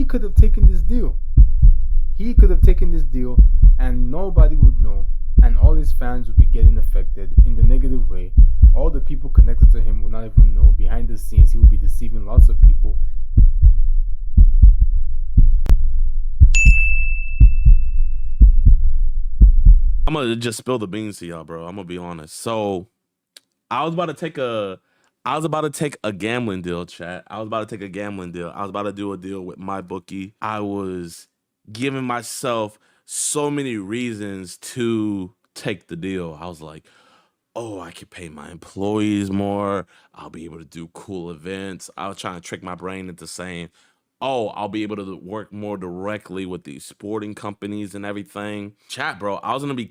he could have taken this deal. He could have taken this deal and nobody would know, and all his fans would be getting affected in the negative way. All the people connected to him would not even know. Behind the scenes, he would be deceiving lots of people. I'm gonna just spill the beans to y'all, bro. I'm gonna be honest. So I was about to take a gambling deal, chat. I was about to take a gambling deal. I was about to do a deal with my bookie. I was giving myself so many reasons to take the deal. I was like, oh, I could pay my employees more. I'll be able to do cool events. I was trying to trick my brain into saying, oh, I'll be able to work more directly with these sporting companies and everything. Chat, bro, I was gonna be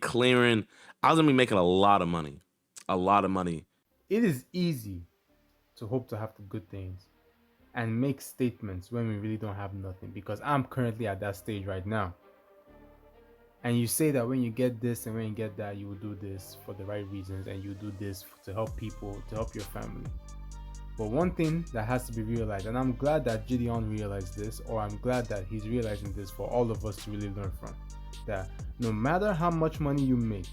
making a lot of money. A lot of money. It is easy to hope to have the good things and make statements when we really don't have nothing, because I'm currently at that stage right now. And you say that when you get this and when you get that, you will do this for the right reasons, and you do this to help people, to help your family. But one thing that has to be realized, and I'm glad that JIDION realized this, or I'm glad that he's realizing this for all of us to really learn from, that no matter how much money you make,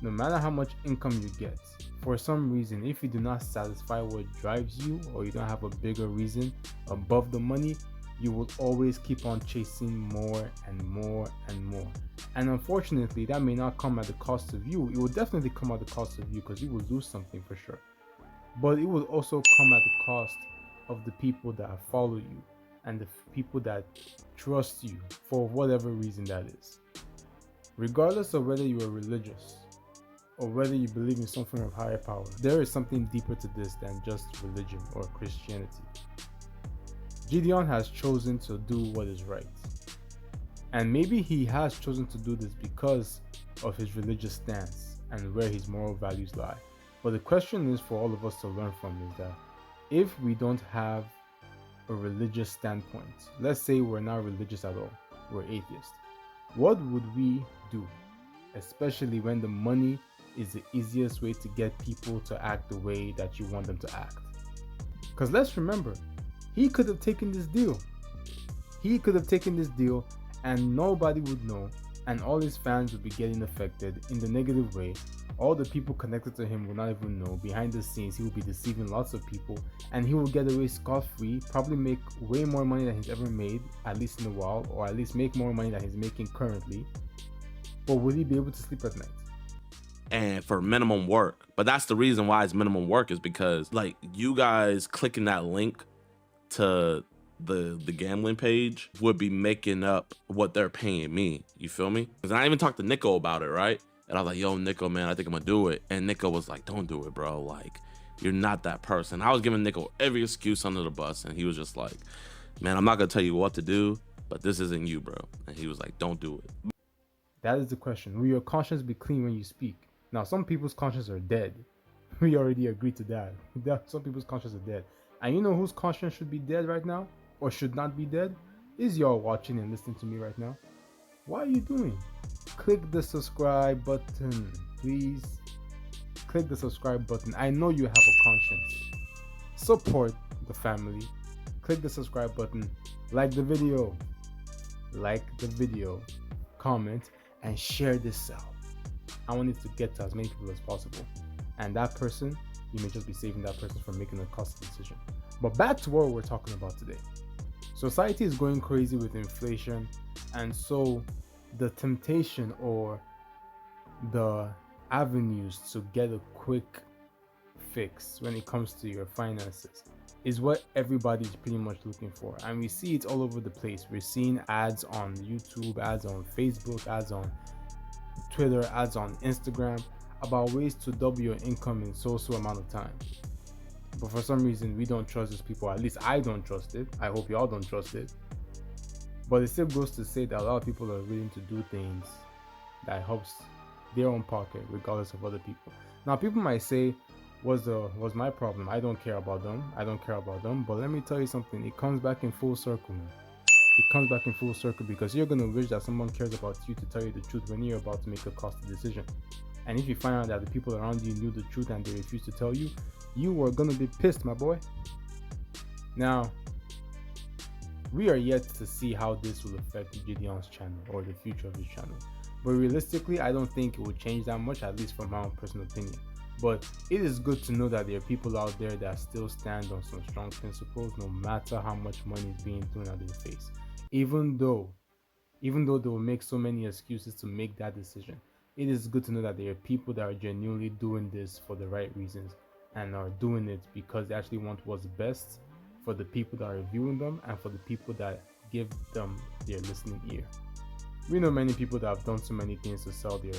no matter how much income you get, for some reason, if you do not satisfy what drives you, or you don't have a bigger reason above the money, you will always keep on chasing more and more and more. And unfortunately, that may not come at the cost of you. It will definitely come at the cost of you, because you will lose something for sure. But it will also come at the cost of the people that follow you and the people that trust you for whatever reason that is. Regardless of whether you are religious or whether you believe in some form of higher power, there is something deeper to this than just religion or Christianity. JIDION has chosen to do what is right. And maybe he has chosen to do this because of his religious stance and where his moral values lie. But the question is for all of us to learn from is that if we don't have a religious standpoint, let's say we're not religious at all, we're atheists, what would we do? Especially when the money is the easiest way to get people to act the way that you want them to act. Because let's remember, he could have taken this deal. He could have taken this deal and nobody would know, and all his fans would be getting affected in the negative way. All the people connected to him will not even know. Behind the scenes, he will be deceiving lots of people, and he will get away scot-free, probably make way more money than he's ever made, at least in a while, or at least make more money than he's making currently. But will he be able to sleep at night? And for minimum work. But that's the reason why it's minimum work, is because like you guys clicking that link to the gambling page would be making up what they're paying me. You feel me? Because I even talked to Nico about it, right? And I was like, yo, Nico, man, I think I'm gonna do it. And Nico was like, don't do it, bro. Like, you're not that person. I was giving Nico every excuse under the bus, and he was just like, man, I'm not gonna tell you what to do, but this isn't you, bro. And he was like, don't do it. That is the question. Will your conscience be clean when you speak? Now, some people's conscience are dead. We already agreed to that. Some people's conscience are dead. And you know whose conscience should be dead right now, or should not be dead? Is y'all watching and listening to me right now. What are you doing? Click the subscribe button, please. Click the subscribe button. I know you have a conscience. Support the family. Click the subscribe button. Like the video. Comment and share this out. I want it to get to as many people as possible. And that person, you may just be saving that person from making a costly decision. But back to what we're talking about today. Society is going crazy with inflation, and so the temptation or the avenues to get a quick fix when it comes to your finances is what everybody's pretty much looking for. And we see it all over the place. We're seeing ads on YouTube, ads on Facebook, ads on Twitter, ads on Instagram about ways to double your income in so amount of time. But for some reason, we don't trust these people. At least I don't trust it. I hope y'all don't trust it. But it still goes to say that a lot of people are willing to do things that helps their own pocket, regardless of other people. Now, people might say, "Was my problem? I don't care about them. I don't care about them." But let me tell you something. It comes back in full circle, man. It comes back in full circle, because you're gonna wish that someone cares about you to tell you the truth when you're about to make a costly decision. And if you find out that the people around you knew the truth and they refused to tell you, you are gonna be pissed, my boy. Now, We are yet to see how this will affect JIDION's channel or the future of his channel. But realistically, I don't think it will change that much, at least from my own personal opinion. But it is good to know that there are people out there that still stand on some strong principles, no matter how much money is being thrown at their face. Even though they will make so many excuses to make that decision, it is good to know that there are people that are genuinely doing this for the right reasons and are doing it because they actually want what's best for the people that are viewing them and for the people that give them their listening ear. We know many people that have done so many things to sell their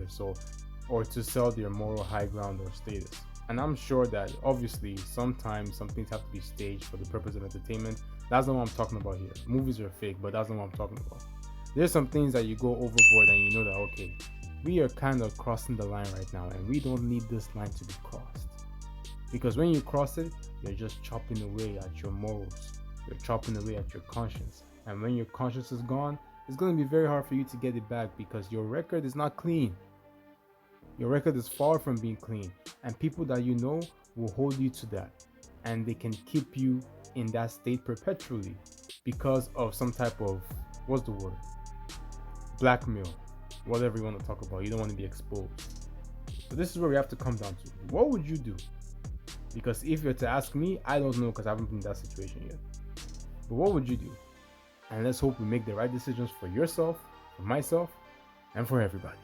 soul or to sell their moral high ground or status. And I'm sure that obviously sometimes some things have to be staged for the purpose of entertainment. That's not what I'm talking about here. Movies are fake, but that's not what I'm talking about. There's some things that you go overboard and you know that, okay, we are kind of crossing the line right now and we don't need this line to be crossed. Because when you cross it, you're just chopping away at your morals. You're chopping away at your conscience. And when your conscience is gone, it's going to be very hard for you to get it back because your record is not clean. Your record is far from being clean. And people that you know will hold you to that. And they can keep you in that state perpetually because of some type of, what's the word? Blackmail. Whatever you want to talk about. You don't want to be exposed. So this is where we have to come down to. What would you do? Because if you're to ask me, I don't know because I haven't been in that situation yet. But what would you do? And let's hope we make the right decisions for yourself, for myself, and for everybody.